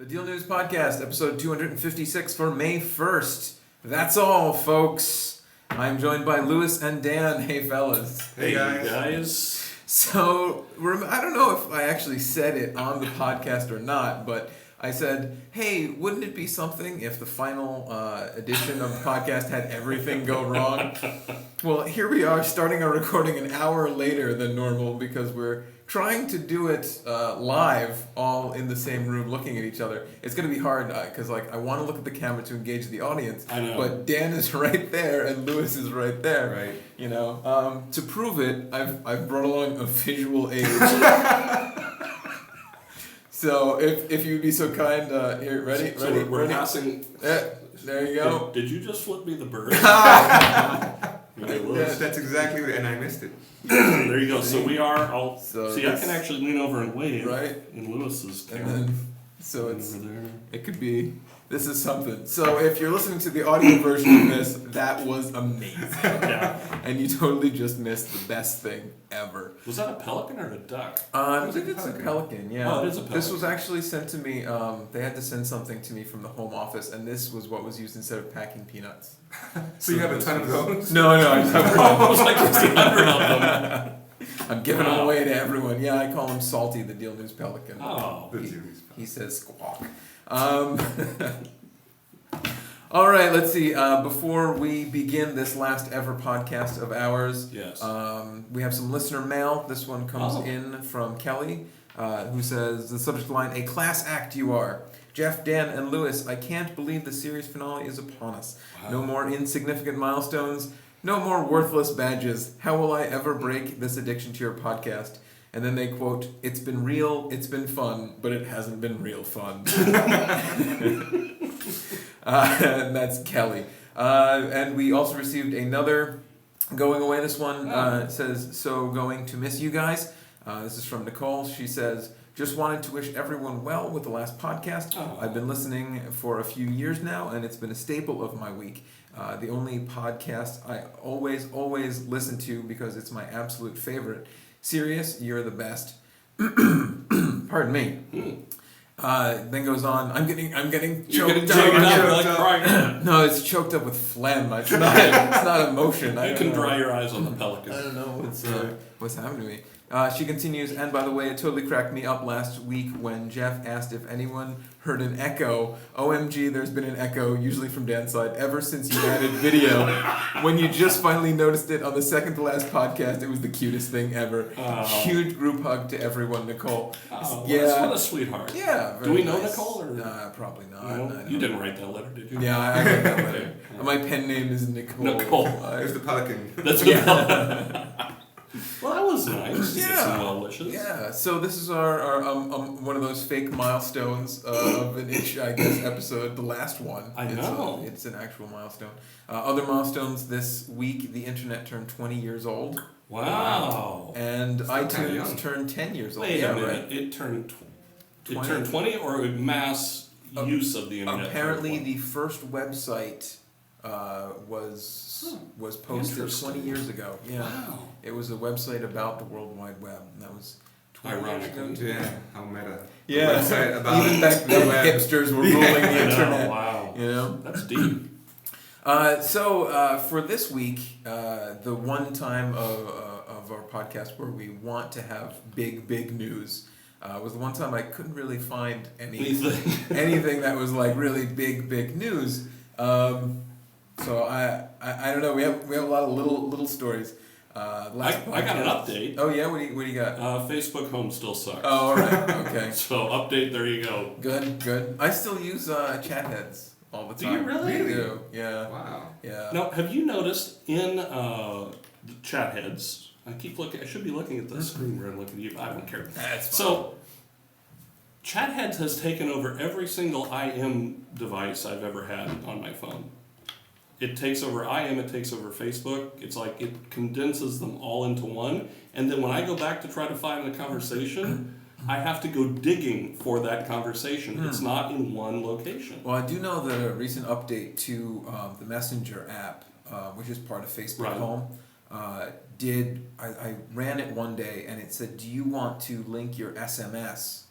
The Deal News Podcast, episode 256 for May 1st. That's all, folks. I'm joined by Lewis and Dan. Hey, fellas. Hey, guys. So, I don't know if I actually said it on the podcast or not, but I said, hey, wouldn't it be something if the final edition of the podcast had everything go wrong? Well, here we are starting our recording an hour later than normal because we're trying to do it live, all in the same room, looking at each other. It's going to be hard because, I want to look at the camera to engage the audience. I know. But Dan is right there and Lewis is right there. Right. You know, to prove it, I've brought along a visual aid. So if you'd be so kind, here, ready? We're passing. There you go. Did you just flip me the bird? Yeah, that's exactly what, and I missed it. There you go. So we are. I can actually lean over and wave. Right. In Lewis's camera. And then, so it's over there. it could be. This is something. So if you're listening to the audio version of this, that was amazing. Yeah. And you totally just missed the best thing ever. Was that a pelican or a duck? I think it's a pelican, yeah. Oh, it is a pelican. This was actually sent to me, they had to send something to me from the home office, and this was what was used instead of packing peanuts. So you have a ton of those? No, I just have I was like, there's 100 of them. I'm giving them away to everyone. Yeah, I call him Salty, the Deal News Pelican. Oh. He says squawk. All right, let's see. Before we begin this last ever podcast of ours, Yes. we have some listener mail. This one comes in from Kelly, who says, the subject line, a class act you are. Jeff, Dan, and Lewis, I can't believe the series finale is upon us. Wow. No more insignificant milestones. No more worthless badges. How will I ever break this addiction to your podcast? And then they quote, it's been real, it's been fun, but it hasn't been real fun. And that's Kelly. And we also received another going away. This one says, so going to miss you guys. This is from Nicole. She says, just wanted to wish everyone well with the last podcast. Oh. I've been listening for a few years now, and it's been a staple of my week. The only podcast I always listen to because it's my absolute favorite. Serious, you're the best. Pardon me. Then goes on. I'm getting choked up. No, it's choked up with phlegm. It's not emotion. You can dry your eyes on the pelican. I don't know what's happened to me. She continues, and by the way, it totally cracked me up last week when Jeff asked if anyone heard an echo. OMG, there's been an echo, usually from Dan's side, ever since you added video. When you just finally noticed it on the second to last podcast, it was the cutest thing ever. Huge group hug to everyone, Nicole. Yeah. What a sweetheart. Yeah. Do we know nice. Nicole? Or? Probably not. No? You didn't write that letter, did you? Yeah, I wrote that letter. My pen name is Nicole. There's the pelican. That's the pelican. Well, that was nice. Yeah. Get some well wishes. Yeah. So this is our one of those fake milestones of an ish, I guess, episode. The last one. I know. It's an actual milestone. Other milestones this week: the internet turned 20 years old. Wow. And iTunes turned 10 years old. Wait a minute. It turned 20 or mass use of the internet. Apparently, the first website was posted 20 years ago. Yeah. Wow. It was a website about the World Wide Web. And that was 20 years ago. Yeah, how meta. Yeah. Website about Even back then, hipsters were ruling the internet. Wow. You know? That's deep. So for this week, the one time of our podcast where we want to have big news was the one time I couldn't really find anything that was like really big news. So I don't know. We have a lot of little stories. I got an update. Oh yeah, what do you got? Facebook Home still sucks. Oh, all right, okay. So update. There you go. Good. I still use Chatheads all the time. Do you really? I do. Yeah. Wow. Yeah. Now, have you noticed in the chat heads? I keep looking. I should be looking at the screen where I'm looking at you. I don't care. That's fine. So, chat heads has taken over every single IM device I've ever had on my phone. It takes over IM, it takes over Facebook. It's like it condenses them all into one. And then when I go back to try to find the conversation, I have to go digging for that conversation. It's not in one location. Well, I do know that a recent update to the Messenger app, which is part of Facebook Home, I ran it one day and it said, do you want to link your SMS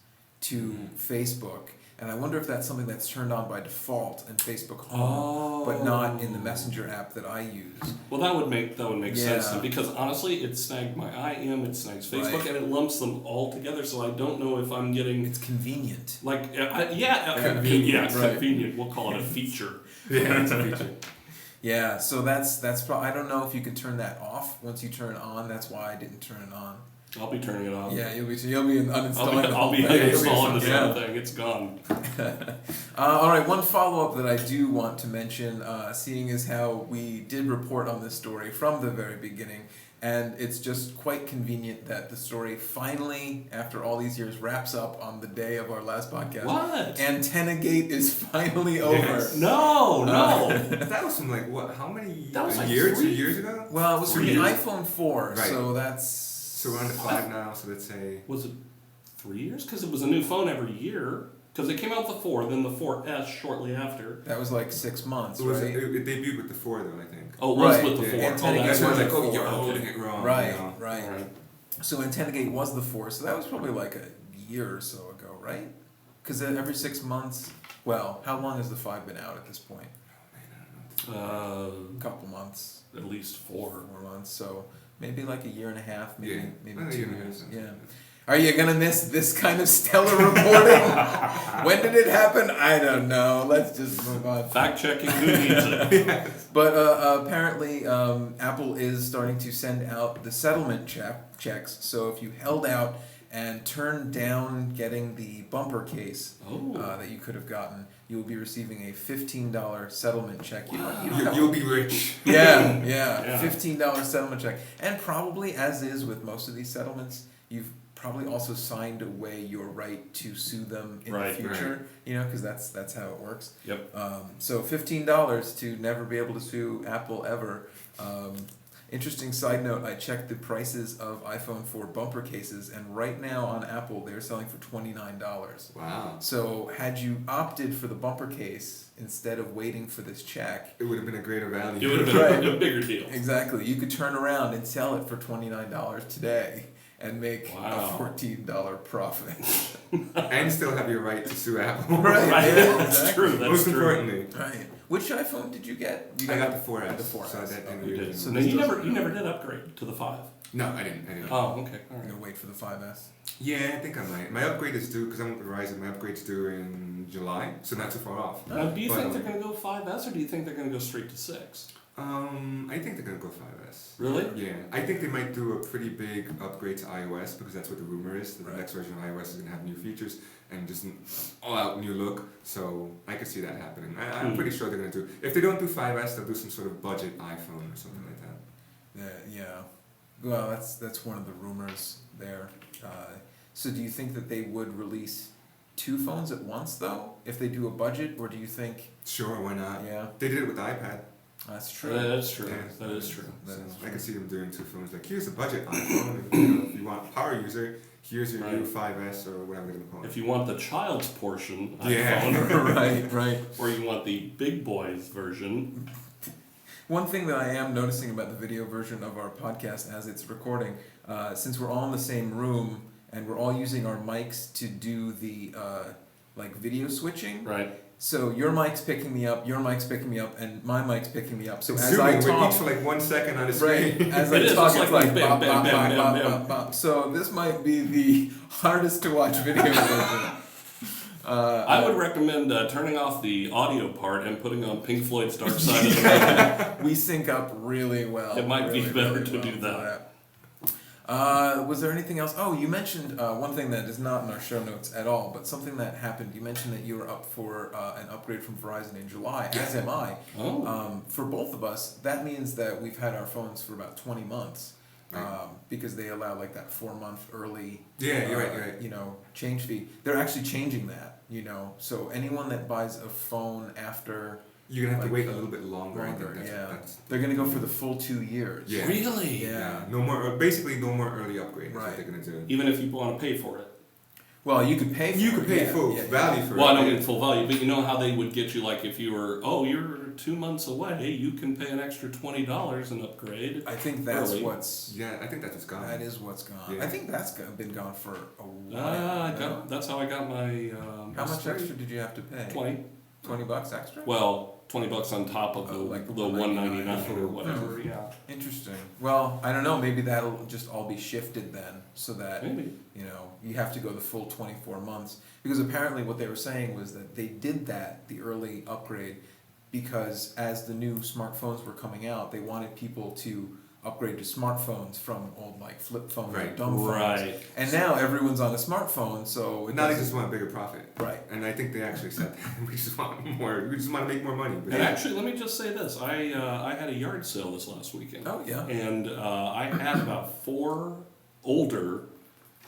to Facebook? And I wonder if that's something that's turned on by default in Facebook Home, but not in the Messenger app that I use. Well, that would make sense Yeah. because honestly, it snagged my IM, it snags Facebook, Right. and it lumps them all together. So I don't know if I'm getting It's convenient. like Convenient, right. convenient. We'll call it a feature. Yeah, it's a feature. Yeah, so that's probably, I don't know if you could turn that off once you turn it on. That's why I didn't turn it on. I'll be turning it off. Yeah, you'll be uninstalling the I'll whole be thing. uninstalling this Yeah. whole thing. It's gone. All right, one follow-up that I do want to mention, seeing as how we did report on this story from the very beginning, and it's just quite convenient that the story finally, after all these years, wraps up on the day of our last podcast. What? Antenna-gate is finally over. Yes. No. That was from like what? How many? That was a like year, 3 2 years ago. Well, it was from the 3 years. iPhone 4, Right. so that's... So we're on to 5 now. So let's say. Was it 3 years? Because it was a new phone every year. Because it came out the 4, then the 4S shortly after. That was like 6 months, It was. right? It debuted with the 4 though, I think. Oh, it was Right. with the 4. Yeah. Oh, Antenna that's That's why I was right. like, oh, you're Okay. holding it wrong. Right, You know? right. Alright. So Antenna-gate was the 4, so that was probably like a year or so ago, right? Because every 6 months, well, how long has the 5 been out at this point? A couple months, At least 4. 4 months, so maybe like a year and a half, maybe, Yeah. maybe Well, a 2 year and a half years. sounds Yeah. good. Are you gonna miss this kind of stellar reporting? When did it happen? I don't know. Let's just move on. Fact checking, who needs it? But apparently, Apple is starting to send out the settlement checks. So if you held out and turned down getting the bumper case that you could have gotten, you will be receiving a $15 settlement check. You don't have You'll be rich. yeah, Yeah. $15 settlement check. And probably, as is with most of these settlements, you've probably also signed away your right to sue them in Right. the future. You know, because that's how it works. Yep. So $15 to never be able to sue Apple ever. Interesting side note, I checked the prices of iPhone 4 bumper cases, and right now on Apple they're selling for $29. Wow. So had you opted for the bumper case instead of waiting for this check, It would have been a greater value. It would have been a bigger deal. exactly, you could turn around and sell it for $29 today and make Wow. a $14 profit. And still have your right to sue Apple. Right. Right, Yeah, that's exactly. true. That's Most true. importantly. Right. Which iPhone did you get? You I got the 4S. The 4S. So that didn't Okay. You really- did. So So this you doesn't- never did upgrade to the 5. No, I didn't. Oh, okay. All I'm right. gonna wait for the 5S. Yeah, I think I might. My upgrade is due, because I'm with Verizon, my upgrade's due in July, so not too far off. Now, do you But, think they're going to go 5S or do you think they're going to go straight to 6? I think they're gonna go 5S. Really? Yeah, I think they might do a pretty big upgrade to iOS, because that's what the rumor is, that Right. the next version of iOS is gonna have new features and just an all-out new look, so I could see that happening. I'm pretty sure they're gonna do, if they don't do 5S, they'll do some sort of budget iPhone or something like that. Yeah. Well, that's one of the rumors there. So do you think that they would release 2 phones at once though, if they do a budget, or do you think? Sure, why not? Yeah, They did it with the iPad. that's true. That's true. Yeah. That is true. So That is I true. can see them doing 2 phones, like here's a budget iPhone, and, you know, if you want power user, here's your new Right. 5S or whatever they're gonna call it. If you want the child's portion Yeah. iPhone, right. or you want the big boys version, One thing that I am noticing about the video version of our podcast as it's recording, since we're all in the same room and we're all using our mics to do the like video switching. right? So your mic's picking me up, your mic's picking me up, and my mic's picking me up. So as Zooming I with talk, each for like 1 second on the right, screen. as It I is, talk, it's it's like like bam, bop, bam, bop, bam, bop, bam, bop, bam. bop. So this might be the hardest to watch video version. I would recommend turning off the audio part and putting on Pink Floyd's Dark Side of the Moon. We sync up really well. It might be really, better really to well do for that. Was there anything else? Oh, you mentioned one thing that is not in our show notes at all, but something that happened. You mentioned that you were up for an upgrade from Verizon in July, as am I. Oh. For both of us, that means that we've had our phones for about 20 months. Right. Because they allow like that 4-month early, Yeah, you're right, you're right. you know, change fee. They're actually changing that, you know. So anyone that buys a phone after You're gonna have to Like, wait a little bit longer. I think longer, yeah, that's they're gonna go for the full 2 years. Yeah. Really? Yeah. no more. Basically, no more early upgrade. Is Right. what they're gonna do. Even if you want to pay for it. Well, you could pay. For You it, could pay yeah, full yeah, value for Well, I it. don't get full value, but you know how they would get you, like if you were, you're 2 months away, you can pay an extra $20 and upgrade. I think that's early. what's. Yeah, I think that's what's gone. That is what's gone. Yeah. I think that's been gone for a while. No? That's how I got my. How much extra did you have to pay? 20. $20 extra? Well, $20 on top of the like the $199 $199 or whatever. Yeah. Interesting. Well, I don't know. Maybe that'll just all be shifted then, so that Maybe. you have to go the full 24 months. Because apparently, what they were saying was that they did that, the early upgrade, because as the new smartphones were coming out, they wanted people to upgrade to smartphones from old like flip phones or Right. dumb phones. Right. And now everyone's on a smartphone, so Now they just want a bigger profit. right. And I think they actually said that. We just want more. We just want to make more money. But And actually, let me just say this: I had a yard sale this last weekend. Oh yeah. And I had about 4 older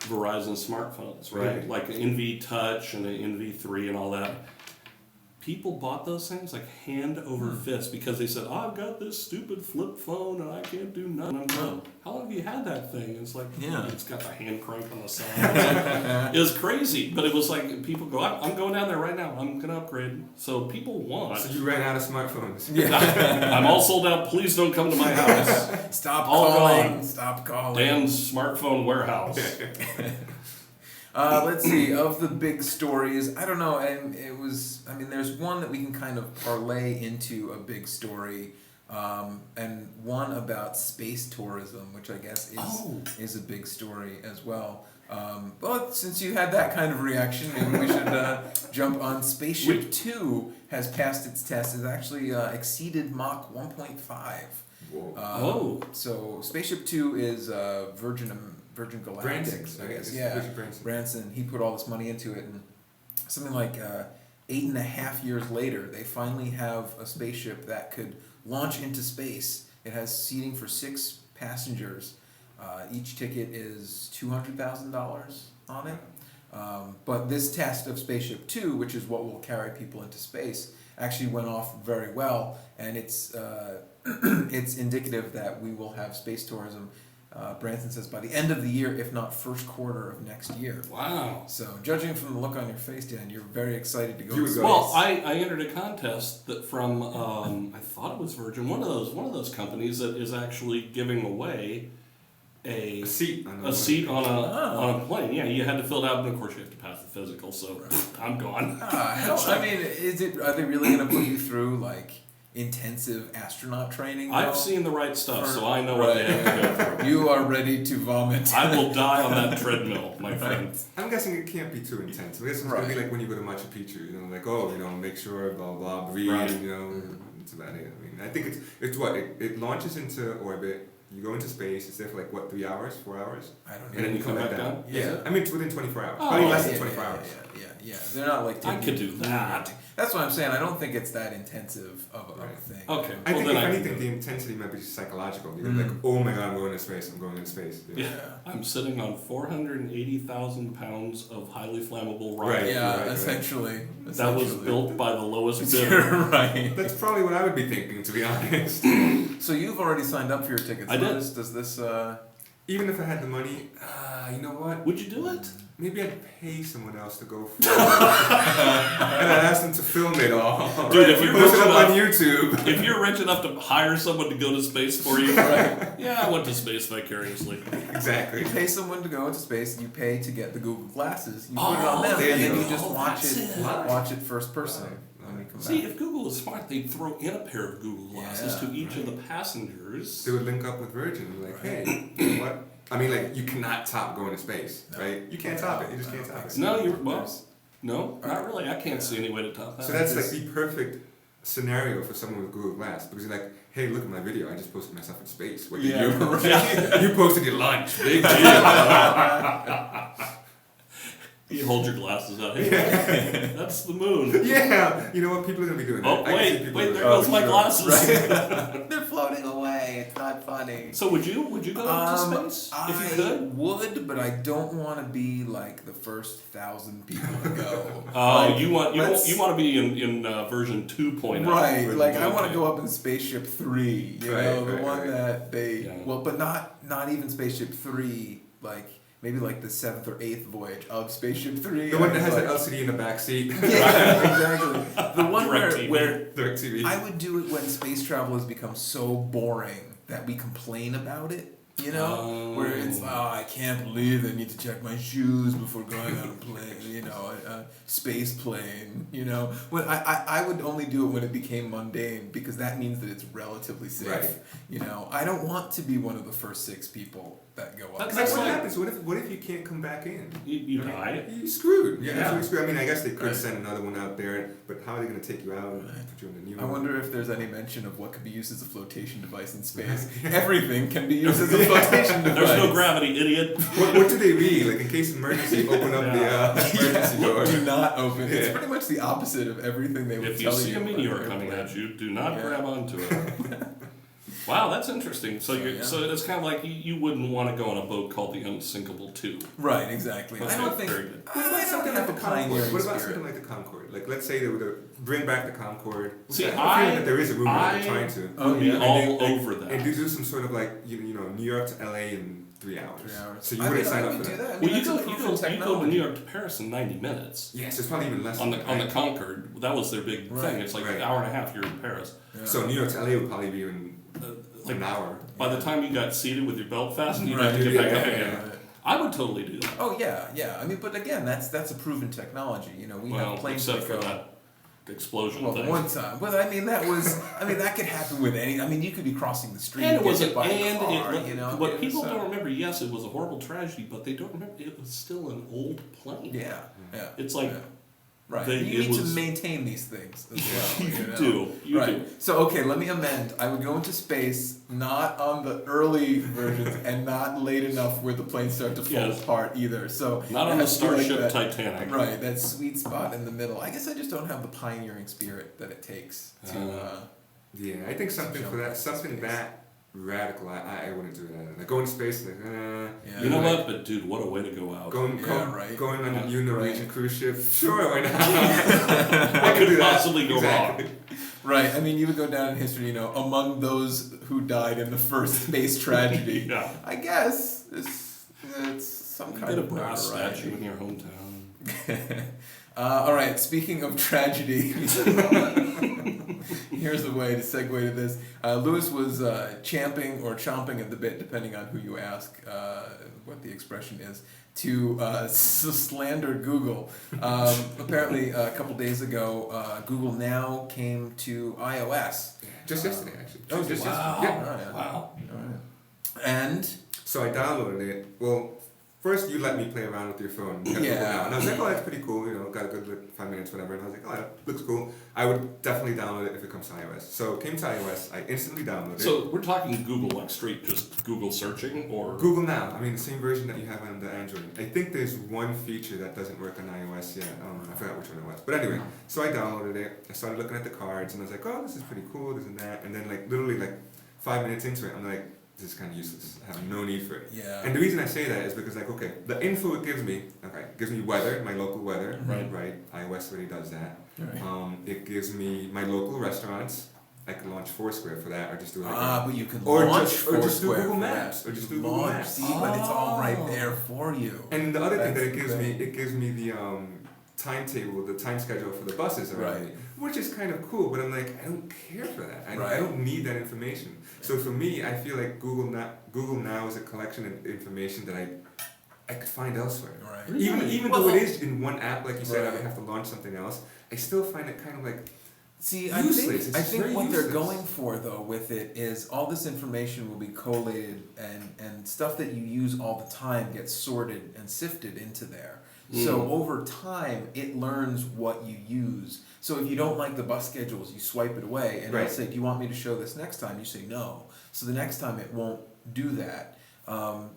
Verizon smartphones, right? Right. Like an NV Touch and an NV3 and all that. People bought those things like hand over fist because they said, I've got this stupid flip phone and I can't do nothing. I'm going, how long have you had that thing? And it's like, Yeah. it's got the hand crank on the side. It was crazy, but it was like people go, I'm going down there right now. I'm going to upgrade. So people want. So you ran out of smartphones. I'm all sold out. Please don't come to my house. Stop All calling. gone. Stop calling. Dan's smartphone warehouse. Let's see, of the big stories, I don't know, and there's one that we can kind of parlay into a big story, and one about space tourism, which I guess is a big story as well. But since you had that kind of reaction, maybe we should jump on. Spaceship 2 has passed its test, has actually exceeded Mach 1.5. Whoa. So Spaceship 2 is Virgin Galactic, I guess. Yeah, Branson. He put all this money into it, and something like 8.5 years later, they finally have a spaceship that could launch into space. It has seating for 6 passengers. Each ticket is $200,000 on it. But this test of Spaceship 2, which is what will carry people into space, actually went off very well, and it's it's indicative that we will have space tourism. Branson says by the end of the year, if not first quarter of next year. Wow. So, judging from the look on your face, Dan, you're very excited to go. Well, I entered a contest that from I thought it was Virgin, one of those companies that is actually giving away a seat on a plane. Yeah, you had to fill it out, and of course you have to pass the physical. So I'm gone. I mean, are they really going to put you through like intensive astronaut training? I've seen the right stuff, so I know what they have to go through. You are ready to vomit. I will die on that treadmill, my friend. I'm guessing it can't be too intense. I guess it's gonna be like when you go to Machu Picchu, like make sure, blah blah, breathe, it's about it. I mean, I think it's what it launches into orbit. You go into space. It's there for 3 hours, 4 hours. I don't know. And then you come back down. Yeah. I mean, it's within 24 hours. Oh, Probably less than 24 hours. Yeah. They're not like. I could do that. That's what I'm saying. I don't think it's that intensive of a thing. Okay. I think if anything, the intensity might be psychological. You're like, oh my god, I'm going into space. I'm going into space. Yeah. I'm sitting on 480,000 pounds of highly flammable rocket. Right. Yeah, essentially. That was built by the lowest bidder. Right. That's probably what I would be thinking, to be honest. So you've already signed up for your tickets. I did. Does this? Even if I had the money, you know what? Would you do it? Maybe I'd pay someone else to go film it. And I'd ask them to film it all. Dude, if you're post rich it up on enough, YouTube. if you're rich enough to hire someone to go to space for you, yeah, I went to space vicariously. Exactly. You pay someone to go into space. You pay to get the Google glasses. You put it on them, there and you then go. you just That's watch it first person. When we come See, back. if Google was smart, they'd throw in a pair of Google glasses Yeah, to each of the passengers. They would link up with Virgin and be like, hey, you know what? I mean, you cannot top going to space, right? You can't top it. You just can't top it. No, no, not really. I can't see any way to top that. So that's like the perfect scenario for someone with Google Glass, because you're like, hey, look at my video. I just posted myself in space. What did you? Right. You posted your lunch. Big deal. You hold your glasses out. Hey, that's the moon. Yeah. You know what? People are going to be doing Oh, that. I can see wait, people there doing goes that. my glasses. They're floating away. It's not funny. So would you go to space if you could? I would, but I don't want to be like the first 1,000 people to go. Oh, you want to be in version 2.0. Right, like I Okay. want to go up in Spaceship 3, the one that they Yeah. but not even Spaceship 3, like maybe like the 7th or 8th voyage of Spaceship 3. The one that has the LCD in the back seat. Yeah, exactly. The one where Direct TV. I would do it when space travel has become so boring that we complain about it. You know, where it's I can't believe I need to check my shoes before going on a plane. You know, a space plane. You know, when I would only do it when it became mundane because that means that it's relatively safe. Right. You know, I don't want to be one of the first 6 people that go up. Because that's what happens. What if you can't come back in? You die. You're screwed. You're Yeah. absolutely screwed. I mean, I guess they could Right. send another one out there, but how are they going to take you out and put you in the new I one? wonder if there's any mention of what could be used as a flotation device in space. Everything can be used as a flotation device. There's no gravity, idiot. What do they read? Like in case of emergency, open up the emergency door. Do not open. It's Yeah. pretty much the opposite of everything they would If you tell you. see a on meteor an coming airplane. at you, do not Yeah. grab onto it. Wow, that's interesting. So it's kind of like you wouldn't want to go on a boat called the Unsinkable 2. Right, exactly. That's I don't think. very good. What about I something don't like have the a Concorde? pioneering What about spirit. something like the Concorde? Like, let's say they would bring back the Concorde. See, I have a feeling that there is a rumor that I- they're trying to. Oh, Be yeah. all over that. And they do some sort of like you know New York to LA in 3 hours. 3 hours. So you I wouldn't mean, sign I up would for do that. that. I mean, Well, that's a proven you go to technology. New York to Paris in 90 minutes. Yes, it's probably even less. On the than on the that. Concorde, that was their big Right. thing. It's like Right. an hour and a half. You're in Paris. Yeah. So New York to LA would probably be in Like an hour. by the time you got seated with your belt fastened, you'd Right. have to get back Yeah, up yeah, again. Right. I would totally do that. Oh yeah. I mean, but again, that's a proven technology. You know, we have planes except that for go. that explosion Well, thing. one time, but I mean that could happen with any. I mean, you could be crossing the street And it get was hit by a car, it, you know. what it people was, don't remember, yes, it was a horrible tragedy, but they don't remember it was still an old plane. Yeah. It's like Yeah. Right. They- You it need to was- maintain these things as well. you know? do. You right. do. So okay, let me amend. I would go into space not on the early versions and not late enough where the planes start to fall Yes. apart either. So Not it on the has to be like Starship that- Titanic. Right, that sweet spot in the middle. I guess I just don't have the pioneering spirit that it takes to. Yeah, I think something Jump for that, into something space. that radical. I wouldn't do that. Like going to space, like Yeah. You know like, what? But dude, what a way to go out. Going, Yeah, right. going on Yeah. a Norwegian cruise ship. Sure, why not? What could could do that. possibly go Exactly. wrong? Right, I mean, you would go down in history, you know, among those who died in the first space tragedy. Yeah. I guess it's some You kind get a of brass notoriety. statue in your hometown. All right, speaking of tragedy, here's a way to segue to this. Lewis was champing or chomping at the bit, depending on who you ask what the expression is, to slander Google. Apparently, a couple days ago, Google Now came to iOS. Just yesterday, actually. Oh, just wow. yesterday. Oh, yeah. Wow. All right. And So I downloaded it. Well, first you let me play around with your phone. You have Yeah. Google Now. And I was like, oh, that's pretty cool. You know, got a good like, 5 minutes, whatever. And I was like, oh, that looks cool. I would definitely download it if it comes to iOS. So it came to iOS. I instantly downloaded it. So we're talking Google like straight, just Google searching, or Google Now. I mean, the same version that you have on the Android. I think there's one feature that doesn't work on iOS yet. I forgot which one it was. But anyway, so I downloaded it. I started looking at the cards, and I was like, oh, this is pretty cool, this and that. And then, like, literally, like, 5 minutes into it, I'm like, this is kind of useless. I have no need for it. yeah. And the reason I say that is because, like, okay, the info it gives me, gives me weather, my local weather, Right. iOS really does that. Right. It gives me my local restaurants. I can launch Foursquare for that, or just do like But you can or launch just- or just do Foursquare Google for Maps, that. or just You do Google launch, Maps. See, but it's all right Oh. there for you. And the other thing that That's it gives me the timetable, the time schedule for the buses around Right. me, which is kind of cool. But I'm like, I don't care for that. I Right. don't need that information. So for me, I feel like Google Now is a collection of information that I could find elsewhere. Right. Even Well, though it is in one app, like you said, I would Right. have to launch something else. I still find it kind of like See, useless. It's I think very what they're useless. going for though with it is all this information will be collated and stuff that you use all the time gets sorted and sifted into there. So over time, it learns what you use. So if you don't like the bus schedules, you swipe it away, and Right. it'll say, "Do you want me to show this next time?" You say no. So the next time it won't do that.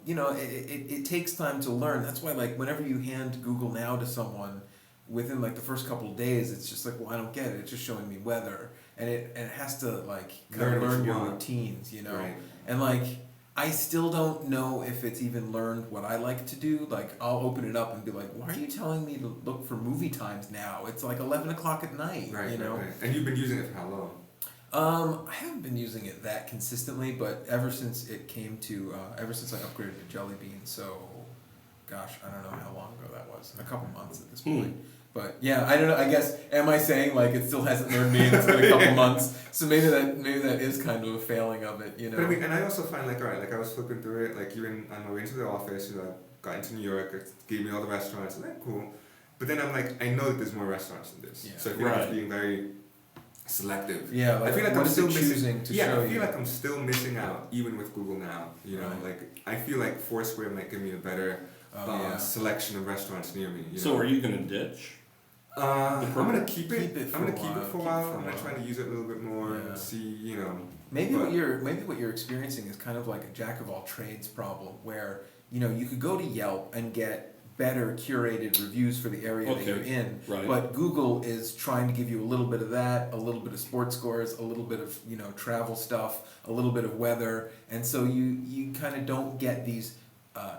It takes time to learn. That's why, like, whenever you hand Google Now to someone, within like the first couple of days, it's just like, well, I don't get it. It's just showing me weather, and it has to like kind of Learn what learn you your want. routines, you know. Right. And like, I still don't know if it's even learned what I like to do. Like, I'll open it up and be like, why are you telling me to look for movie times now? It's like 11 o'clock at night, right, you know? right. And you've been using it for how long? I haven't been using it that consistently, but ever since I upgraded to Jelly Bean, so gosh, I don't know how long ago that was. A couple months at this point. But yeah, I don't know. I guess am I saying like it still hasn't learned me? And it's been a couple months, so maybe that is kind of a failing of it, you know. But I mean, and I also find like, alright, like I was flipping through it, like even on my way into the office, you know, I got into New York, it gave me all the restaurants, and like cool. But then I'm like, I know that there's more restaurants than this. Yeah. So I feel like it's being very selective. Yeah, like I feel like what I'm is still it choosing to yeah, show I feel you? like I'm still missing out, even with Google Now. You know, Right. like I feel like Foursquare might give me a better selection of restaurants near me. You So know? are you gonna ditch? I'm gonna keep it. Keep it for I'm gonna a keep it for a while, while. I'm gonna try to use it a little bit more Yeah. and see, you know. Maybe but- what you're experiencing is kind of like a jack of all trades problem, where you know you could go to Yelp and get better curated reviews for the area that Okay. you're in, Right. but Google is trying to give you a little bit of that, a little bit of sports scores, a little bit of travel stuff, a little bit of weather, and so you kind of don't get these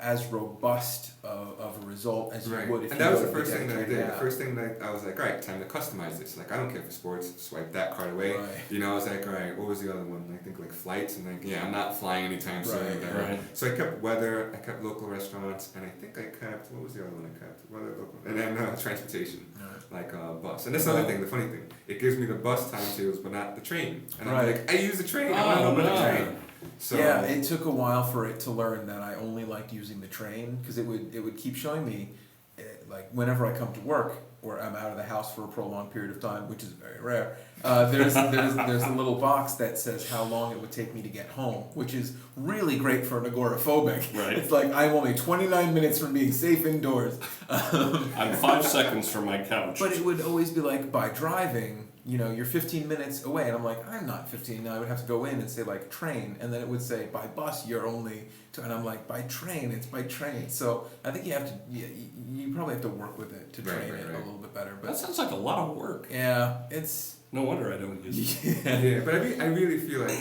as robust of a result as you Right. would if And you that was go the to first thing that I dedicated did. The app. first thing that I was like, all right, time to customize this. Like, I don't care for sports. Swipe that card away. Right. You know, I was like, all right, what was the other one? I think like flights. And like, yeah, I'm not flying anytime soon. Right, whatever. right. So I kept weather. I kept local restaurants, and I think I kept what was the other one I kept? Weather, local, and then transportation. Right. Like bus. And that's the other thing, the funny thing. It gives me the bus timetables, but not the train. And I'm Right. like, I use the train. I want to know about the train. So, yeah, it took a while for it to learn that I only liked using the train because it would keep showing me, like whenever I come to work or I'm out of the house for a prolonged period of time, which is very rare. There's a little box that says how long it would take me to get home, which is really great for an agoraphobic. Right. It's like I'm only 29 minutes from being safe indoors. I'm 5 seconds from my couch. But it would always be like by driving, you're 15 minutes away, and I'm like, I'm not 15. Now I would have to go in and say like train, and then it would say by bus you're only, and I'm like by train, it's by train. So I think you have to, you probably have to work with it to train it a little bit better. But That sounds like a lot of work. yeah, it's No wonder I don't use it. Yeah, but I really feel like,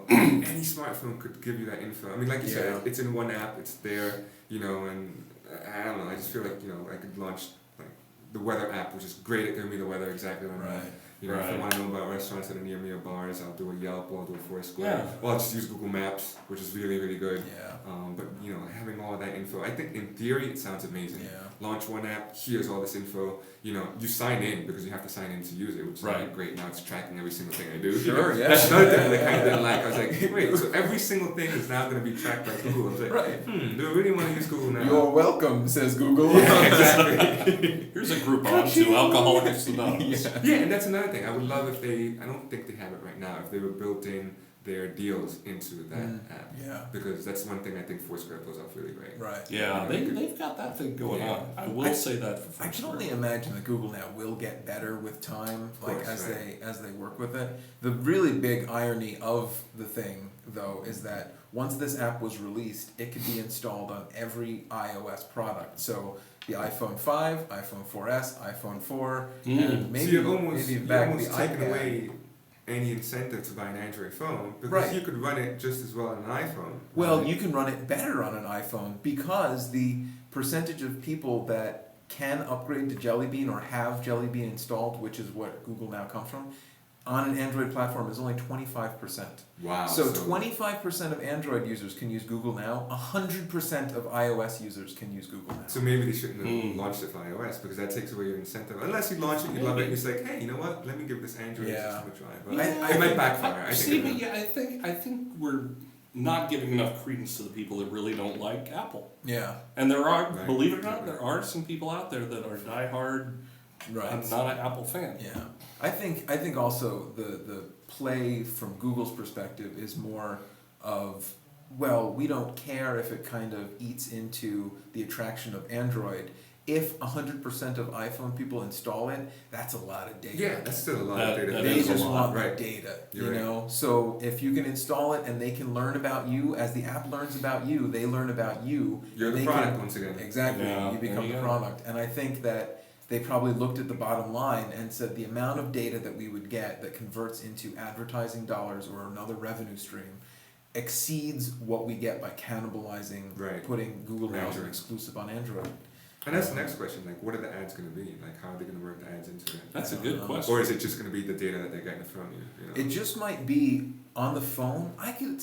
any smartphone could give you that info. I mean, like you said, it's in one app, it's there, and I don't know, I just feel like, I could launch like the weather app, which is great at giving me the weather exactly when I'm at. If I want to know about restaurants that are near me or bars, I'll do a Yelp or I'll do a Foursquare. Yeah. Or I'll just use Google Maps, which is really, really good. Yeah. But having all that info, I think in theory it sounds amazing. Yeah. Launch one app, here's all this info. You sign in because you have to sign in to use it, which is like, great. Now it's tracking every single thing I do. Sure, yeah. That's another thing that I kind of didn't like. I was like, wait, so every single thing is now going to be tracked by Google. I was like, do I really want to use Google now? You're welcome, says Google. Yeah, exactly. Here's a Groupon to Alcoholics Anonymous. Yeah, and that's another thing. I would love if I don't think they have it right now, if they were built in their deals into that app. Yeah. Because that's one thing I think Foursquare pulls off really great. Right. Yeah, they've got that thing going on. I will say that for I can Foursquare. only imagine that Google now will get better with time, course, as they work with it. The really big irony of the thing, though, is that once this app was released, it could be installed on every iOS product. So the iPhone 5, iPhone 4S, iPhone 4, and maybe so you're almost taking taken away any incentive to buy an Android phone because you could run it just as well on an iPhone. Well, you can run it better on an iPhone because the percentage of people that can upgrade to Jelly Bean or have Jelly Bean installed, which is what Google Now comes from, on an Android platform is only 25%. Wow. So 25% of Android users can use Google Now, 100% of iOS users can use Google Now. So maybe they shouldn't have launched it for iOS because that takes away your incentive. Unless you launch it, you love it, and it's like, hey, you know what? Let me give this Android system a try. But it might backfire. I think we're not giving enough credence to the people that really don't like Apple. Yeah. And there are, believe it or not, there are some people out there that are diehard. I'm not an Apple fan. Yeah. I think also the play from Google's perspective is more of, well, we don't care if it kind of eats into the attraction of Android. If 100% of iPhone people install it, that's a lot of data. Yeah, that's still a lot of data. They just want the data, You're know? So if you can install it and they can learn about you, as the app learns about you, they learn about you. You're the product once again. Exactly, Yeah, you become the product. And I think that they probably looked at the bottom line and said the amount of data that we would get that converts into advertising dollars or another revenue stream exceeds what we get by cannibalizing, putting Google Now as an exclusive on Android. And that's the next question, like what are the ads going to be? Like how are they going to work the ads into it? That's a good question. Or is it just going to be the data that they're getting from you? You know? It just might be on the phone. I can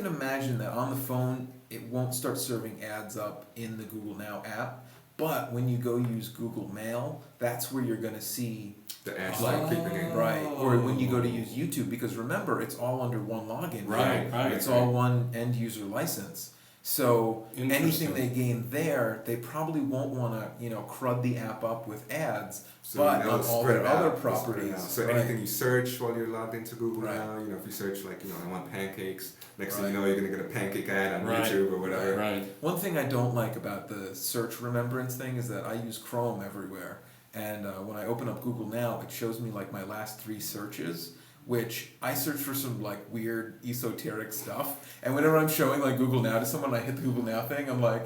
imagine that on the phone it won't start serving ads up in the Google Now app, but when you go use Google Mail, that's where you're gonna see the ads start creeping in. right. Or when you go to use YouTube, because remember it's all under one login. Right. It's all one end user license. So anything they gain there, they probably won't want to, crud the app up with ads. So but on all their other properties. So anything you search while you're logged into Google Right. Now, if you search like, I want pancakes, next Right. thing you know, you're gonna get a pancake ad on YouTube or whatever. Right. One thing I don't like about the search remembrance thing is that I use Chrome everywhere. And when I open up Google Now, it shows me like my last 3 searches, which I search for some like weird esoteric stuff. And whenever I'm showing like Google Now to someone, I hit the Google Now thing, I'm like,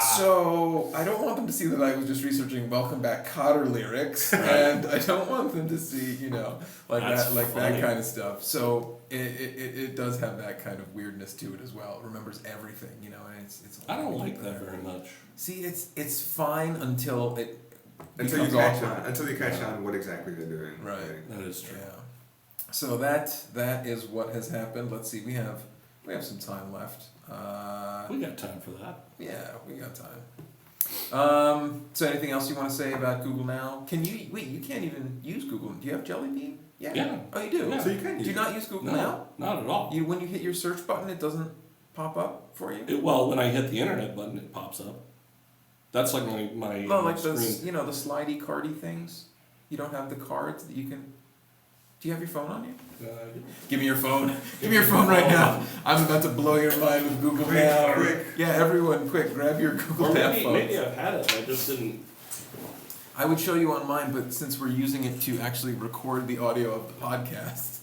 So I don't want them to see that I was just researching Welcome Back Cotter lyrics, and I don't want them to see, that kind of stuff. So it does have that kind of weirdness to it as well. It remembers everything, and it's. I don't like that very much. See, it's fine until it. Until you catch on what exactly they're doing. Right. That is true. Yeah. So that is what has happened. Let's see. We have some time left. We got time for that. Yeah, we got time. So anything else you want to say about Google Now? You can't even use Google. Do you have Jelly Bean? Yeah. Oh, you do? Yeah. So you can use Do you not use Google No, Now? not at all. When you hit your search button, it doesn't pop up for you? Well, when I hit the internet button, it pops up. That's like my No, like screen. the slidey cardy things. You don't have the cards that you can. Do you have your phone on you? Give me your phone. Give me your phone right now. I'm about to blow your mind with Google Now. Quick. Yeah, everyone, quick, grab your Google Or Now maybe, phone. maybe I've had it. I just didn't. I would show you on mine, but since we're using it to actually record the audio of the podcast,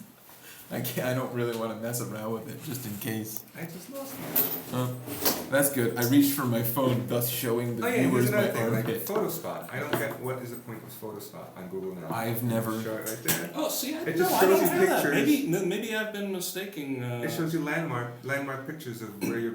I don't really want to mess around with it, just in case. I just lost it. That's good. I reached for my phone, thus showing the Here's viewers my another thing, like armpit. photo spot. I don't get what is the point of photo spot on Google Now. I've never. Show it right there. Oh, see, I It no, just I shows don't you have that. pictures. Maybe I've been mistaking. It shows you landmark pictures of where you're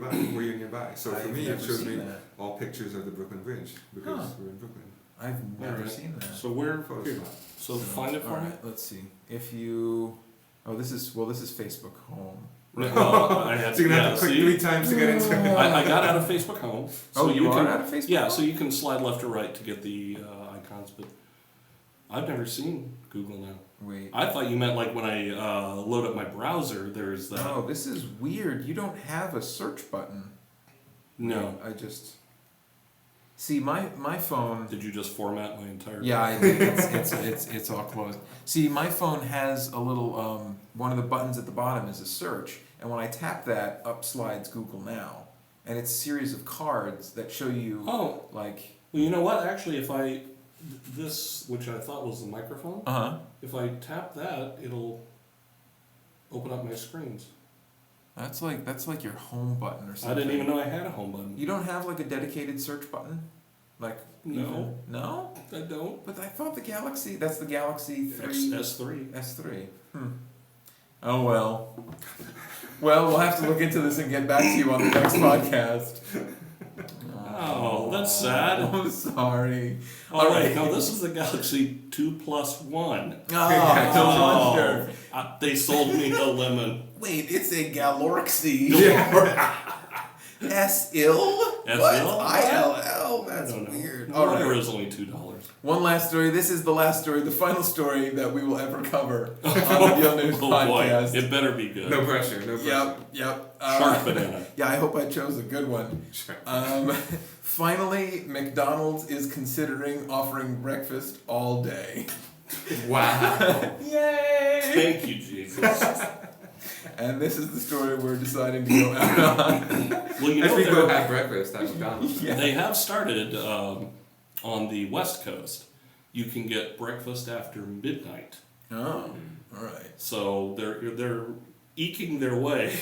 nearby. So for I've me, it never shows seen me that. all pictures of the Brooklyn Bridge because Huh. we're in Brooklyn. I've never Alright. seen that. So where? Photo Here. spot. So find it for me. Alright, let's see. If you. Oh, this is Facebook Home. Well, I had So you're gonna have to click 3 times to get into it. I got out of Facebook Home. Oh, you are can, out of Facebook Yeah, Home? so you can slide left or right to get the icons, but I've never seen Google Now. Wait. I thought you meant like when I load up my browser, there's that. Oh, this is weird. You don't have a search button. No. I just. See, my phone. Did you just format my entire? Yeah, I did. It's all closed. See, my phone has a little one of the buttons at the bottom is a search, and when I tap that, up slides Google Now, and it's a series of cards that show you Oh, like. well, you know what? Actually, if I this, which I thought was the microphone, if I tap that, it'll open up my screens. That's like your home button or I something. didn't even know I had a home button. You don't have like a dedicated search button, like No. even- no. I don't. But I thought the Galaxy. That's the Galaxy 3 S3. S3. Oh well. Well, we'll have to look into this and get back to you on the next podcast. Oh, that's sad. I'm sorry. All right, no, this is the Galaxy 2 Plus 1. Oh, no wonder. They sold me a lemon. Wait, it's a Galaxy. Yeah. S-ill? S-ill? What? I-L-L? That's I don't know. weird. No All wonder right. it was only $2. One last story. This is the last story, the final story that we will ever cover on the Deal News podcast. Boy, it better be good. No pressure. No pressure. Yep. Shark banana. Yeah, I hope I chose a good one. Sure. Finally, McDonald's is considering offering breakfast all day. Wow. Yay! Thank you, Jesus. And this is the story we're deciding to go out on. Well, you As know, we go they're- have breakfast at McDonald's. Yeah. they have started on the West Coast. You can get breakfast after midnight. Oh, all right. So they're eking their way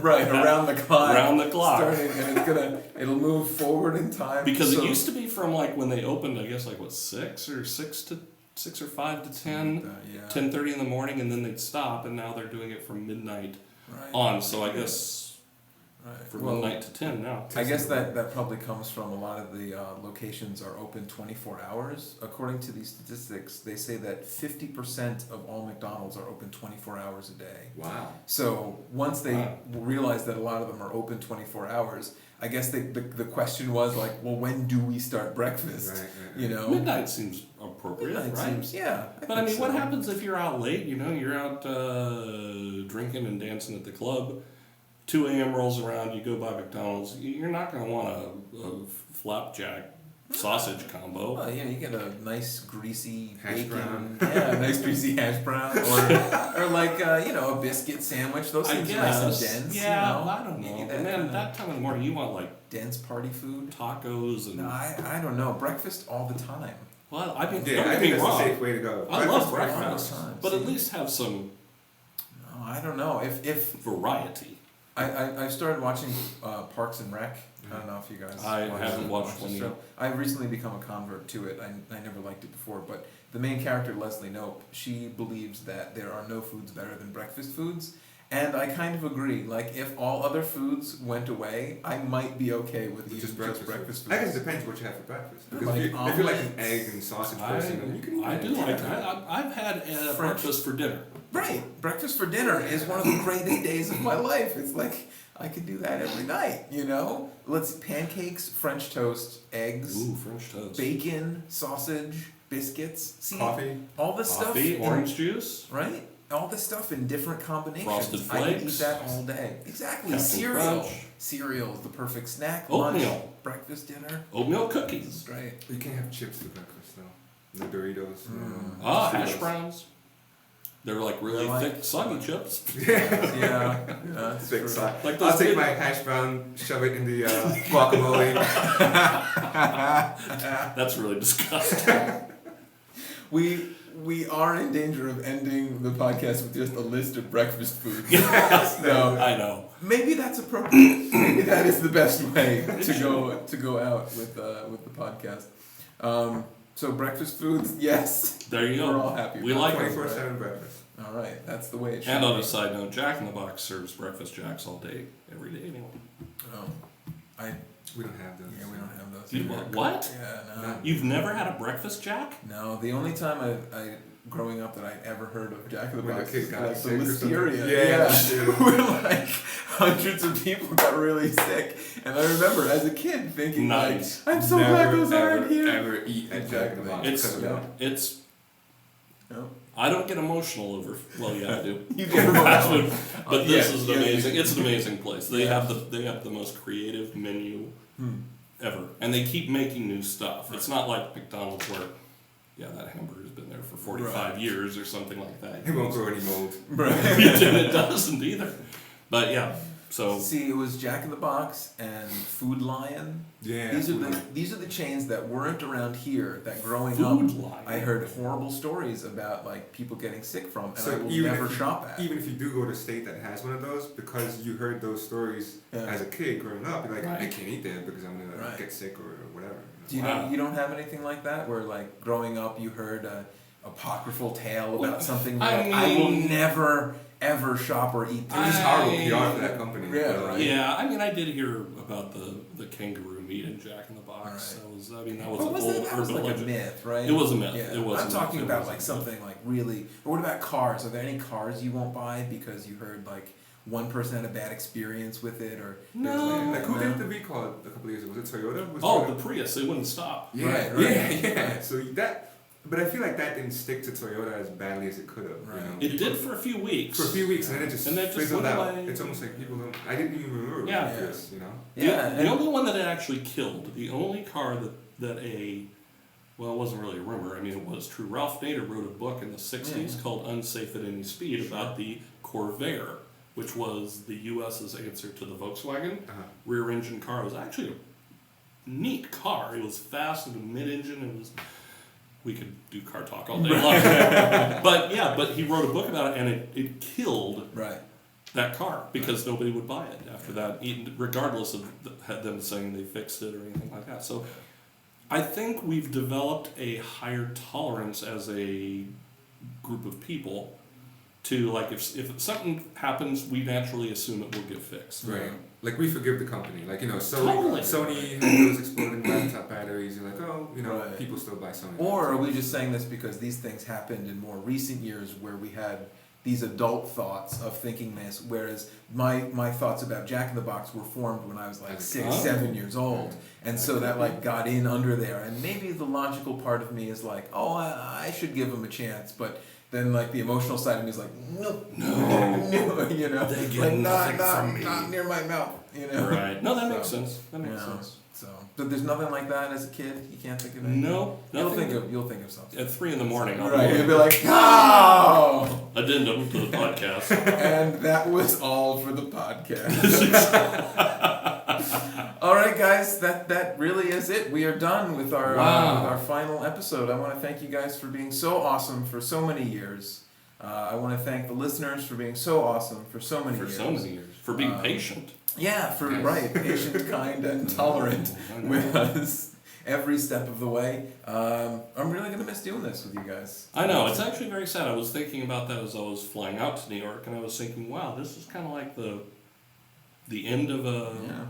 Right, around the clock. around the clock. Starting, and it'll move forward in time. Because so, it used to be from like when they opened, I guess like what 6 or 5 to 10, yeah. 10:30 in the morning, and then they'd stop, and now they're doing it from midnight Right. on. So I guess from midnight to 10 now. I guess that probably comes from a lot of the locations are open 24 hours. According to these statistics, they say that 50% of all McDonald's are open 24 hours a day. Wow. So once they realize that a lot of them are open 24 hours, I guess the question was like, well, when do we start breakfast? Right. You know, Midnight seems appropriate, midnight right? seems, yeah. But I mean, what happens if you're out late? You know, you're out drinking and dancing at the club. 2 a.m. rolls around, you go by McDonald's. You're not going to want a flapjack sausage combo. Oh yeah, you get a nice greasy Hash bacon, brown. yeah, a nice greasy hash brown, or like a biscuit sandwich. Those things are nice and dense. Yeah, you know? I don't know. You get And then that time of the morning, you want like dense party food. tacos and. No, I don't know. Breakfast all the time. Well, I mean, Yeah, don't I get think me that's wrong. the safe way to go. I love all the breakfast, time. but at See? least have some No, I don't know. If variety. I started watching Parks and Rec. I don't know if you guys. I haven't watched the one show. yet. I've recently become a convert to it. I never liked it before, but the main character Leslie Knope, she believes that there are no foods better than breakfast foods, and I kind of agree. Like if all other foods went away, I might be okay with eating just breakfast foods. I guess it depends what you have for breakfast. Because Like if you're like an egg and sausage person, then you can eat I it. do like that. I've had breakfast for dinner. Right, breakfast for dinner is one of the greatest days of my life. It's like I could do that every night, you know? Pancakes, French toast, eggs, Ooh, French toast. bacon, sausage, biscuits, see, Coffee. all this Coffee, stuff, orange juice. right? All this stuff in different combinations. Frosted I could eat Flakes. that all day. Exactly. Captain Cereal. Crunch. Cereal is the perfect snack. Oatmeal. Lunch, breakfast, dinner. Oatmeal This cookies. is great. You can't have chips for breakfast though. No Doritos. Hash browns. They're like really They're like- thick, soggy chips. Yeah, that's Thick true. side. Like those I'll take big- my hash brown, shove it in the guacamole. That's really disgusting. We are in danger of ending the podcast with just a list of breakfast foods. No, I know. Maybe that's appropriate. Maybe that is the best way to go out with the podcast. So breakfast foods, yes. There you go. We're all happy. We about like it. 24/7 breakfast. All right, that's the way it should And be. on a side note, Jack in the Box serves breakfast jacks all day, every day anyway. Oh, We don't have those. yeah, we don't have those. You here. what? Yeah, no. You've never had a breakfast jack? No, the only time I growing up that I'd ever heard of Jack in the When the Box kids was got like the sick or something. listeria. Yeah. Where like hundreds of people got really sick, and I remember as a kid thinking, Nice. like, I'm so glad those aren't here. Ever eat at Jack in the Box. It's- because of that. It's. No. I don't get emotional over. Well, yeah, I do. You get That's around. what- but this Yeah, is yeah. amazing. It's an amazing place. They Yeah. have the most creative menu Hmm. ever, and they keep making new stuff. It's not like McDonald's where, yeah, that hamburger's been there for 45 Right. years or something like that. It won't grow any mold. Right. It doesn't either. But yeah, so See, it was Jack in the Box and Food Lion. Yeah. These are the chains that weren't around here. That growing Food up, Lion. I heard horrible stories about like people getting sick from, and So I will even never if you- shop at. Even if you do go to a state that has one of those, because you heard those stories Yeah. as a kid growing up, you're like, Right. I can't eat that because I'm gonna Right. get sick or whatever. Do you Wow. know you don't have anything like that where like growing up you heard a apocryphal tale Well, about something I like, I will mean- never ever shop or eat It was just this. horrible PR for that company. Yeah, but, right. yeah, I mean, I did hear about the kangaroo meat in Jack in the Box. Right. That was an What old was that? That was urban like a legend. myth, right? It was a myth. Yeah. It was. I'm a talking myth. It about was a like myth. something like really. Or what about cars? Are there any cars you won't buy because you heard like one person had a bad experience with it, or No. Like who No. did the recall a couple of years ago? Was it Toyota? Was Oh, Toyota- the Prius. They wouldn't stop. Yeah, Right, right. yeah. So that, but I feel like that didn't stick to Toyota as badly as it could have. Right. You It did for a few weeks. know? For a few weeks, and then it just, And then it just fizzled went out. away. It's almost like people don't. I didn't even remember. Yeah. It was, you know. yeah, The and- only one that it actually killed, the only car that well, it wasn't really a rumor. I mean, it was true. Ralph Nader wrote a book in the 60s called Unsafe at Any Speed about the Corvair, which was the U.S.'s answer to the Volkswagen Uh-huh. rear-engine car. It was actually a neat car. It was fast and mid-engine. It was. We could do car talk all day long. but he wrote a book about it, and it killed right. that car because nobody would buy it after that, even regardless of them saying they fixed it or anything like that. So I think we've developed a higher tolerance as a group of people to, like, if something happens, we naturally assume it will get fixed. Right. like we forgive the company. Like, you know, Totally. Sony had those exploding laptop batteries. You're like, oh, you know, Right. people still buy Sony. Or are we just saying this because these things happened in more recent years where we had these adult thoughts of thinking this, whereas my thoughts about Jack in the Box were formed when I was like 6, Oh. 7 years old. And so that like got in under there. And maybe the logical part of me is like, oh, I should give him a chance. But then like the emotional side of me is like, no, you know, They get like nothing from me. not near my mouth, you know. Right. No, that So, makes sense. That makes yeah. sense. So, but there's nothing like that as a kid. You can't think of it. No, You'll nothing. think of something. At 3 a.m. I'll Right, you'll be like, no! addendum to the podcast. And that was all for the podcast. All right, guys, that really is it. We are done with our Wow. with our final episode. I want to thank you guys for being so awesome for so many years. I want to thank the listeners for being so awesome for so many For years. so many years. For being patient. Yeah, for Yes. right, patient, kind, and tolerant with us every step of the way. I'm really gonna miss doing this with you guys. I know, it's actually very sad. I was thinking about that as I was flying out to New York, and I was thinking, wow, this is kind of like the end of a... Yeah.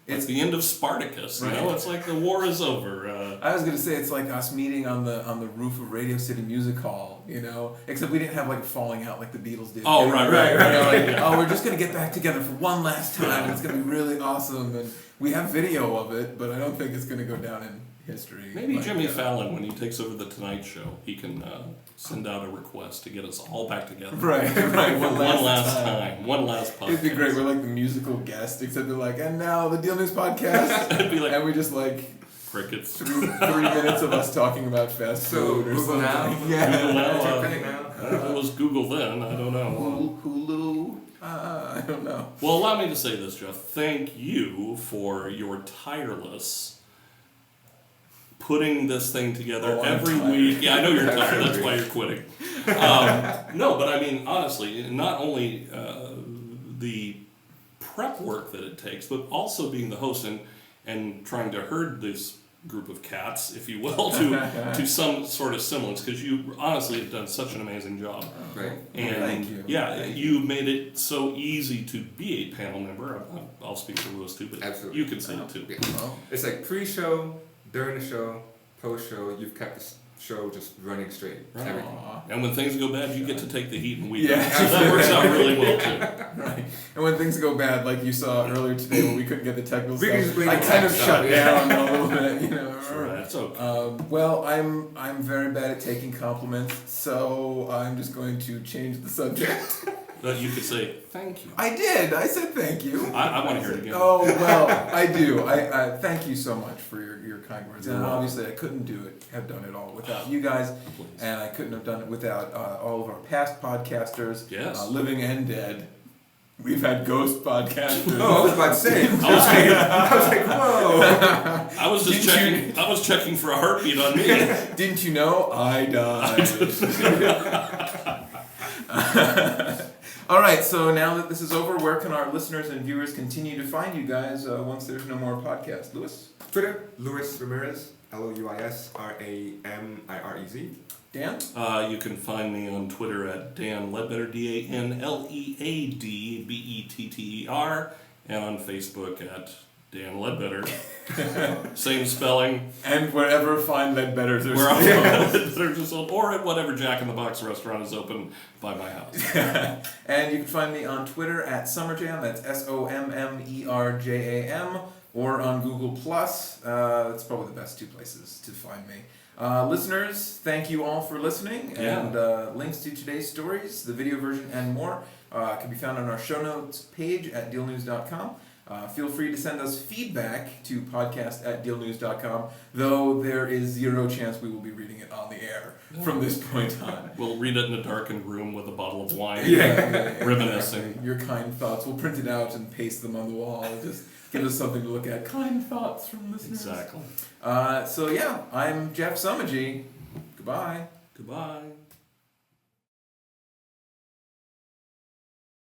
It's It's the end of Spartacus, you know? Right. It's like the war is over. I was gonna say it's like us meeting on the roof of Radio City Music Hall, you know, except we didn't have like a falling out like the Beatles did. Oh, You know, right. Like, oh, we're just gonna get back together for one last time. And it's gonna be really awesome, and we have video of it, but I don't think it's gonna go down in history. Maybe like, Jimmy Fallon, when he takes over the Tonight Show, he can send out a request to get us all back together. Right. One last time. One last podcast. It'd be great. We're like the musical guest, except they're like, and now the Deal News podcast, It'd be like and we just like crickets. 3 minutes of us talking about fast So, food or Google something. now? Yeah. Google now, Check it now. I don't know if it was Google then, I don't know. Hulu. I don't know. Well, allow me to say this, Jeff. Thank you for your tireless putting this thing together Oh, I'm every tired. week. Yeah, I know you're tired. That's why you're quitting. No, but I mean, honestly, not only the prep work that it takes, but also being the host and trying to herd this group of cats, if you will, to some sort of semblance, because you honestly have done such an amazing job. Right. And Thank you. yeah, Thank you made it so easy to be a panel member. I'll speak for Louis too, but Absolutely. you can say it too. Yeah. Well, It's like pre-show, during the show, post-show, you've kept the show just running straight. Right. Everything. aw. And when things go bad, you get to take the heat and we Yeah. don't. So that works out really well too. Right. And when things go bad, like you saw earlier today when we couldn't get the technical We can just stuff, blame I the kind of tech shut stuff, yeah. down a little bit, you know. Right, it's okay. Well, I'm very bad at taking compliments, so I'm just going to change the subject. But you could say thank you. I did. I said thank you. I want to hear it again. Oh well, I do. I thank you so much for your kind words. And obviously, I couldn't have done it all without you guys, Please. and I couldn't have done it without all of our past podcasters, Yes. living and dead. We've had ghost podcasters. Oh, I was about to say. I was like, whoa. I was just Didn't checking. I was checking for a heartbeat on me. Didn't you know I died? All right, so now that this is over, where can our listeners and viewers continue to find you guys once there's no more podcast? Louis? Twitter, Luis Ramirez, Louis Ramirez. Dan? You can find me on Twitter at Dan Leadbetter, DanLeadbetter, and on Facebook at Dan Leadbetter. Same spelling. And wherever fine Leadbetters are Where sold. Leadbetter is sold, or at whatever Jack in the Box restaurant is open by my house. And you can find me on Twitter at Sommerjam, that's SOMMERJAM, or on Google+. That's probably the best two places to find me. Listeners, thank you all for listening, and links to today's stories, the video version, and more can be found on our show notes page at dealnews.com. Feel free to send us feedback to podcast@dealnews.com, though there is zero chance we will be reading it on the air from this point on. We'll read it in a darkened room with a bottle of wine. Yeah, Reminiscing. exactly. Your kind thoughts. We'll print it out and paste them on the wall. Just give us something to look at. Kind thoughts from listeners. Exactly. So yeah, I'm Jeff Somogyi. Goodbye. Goodbye.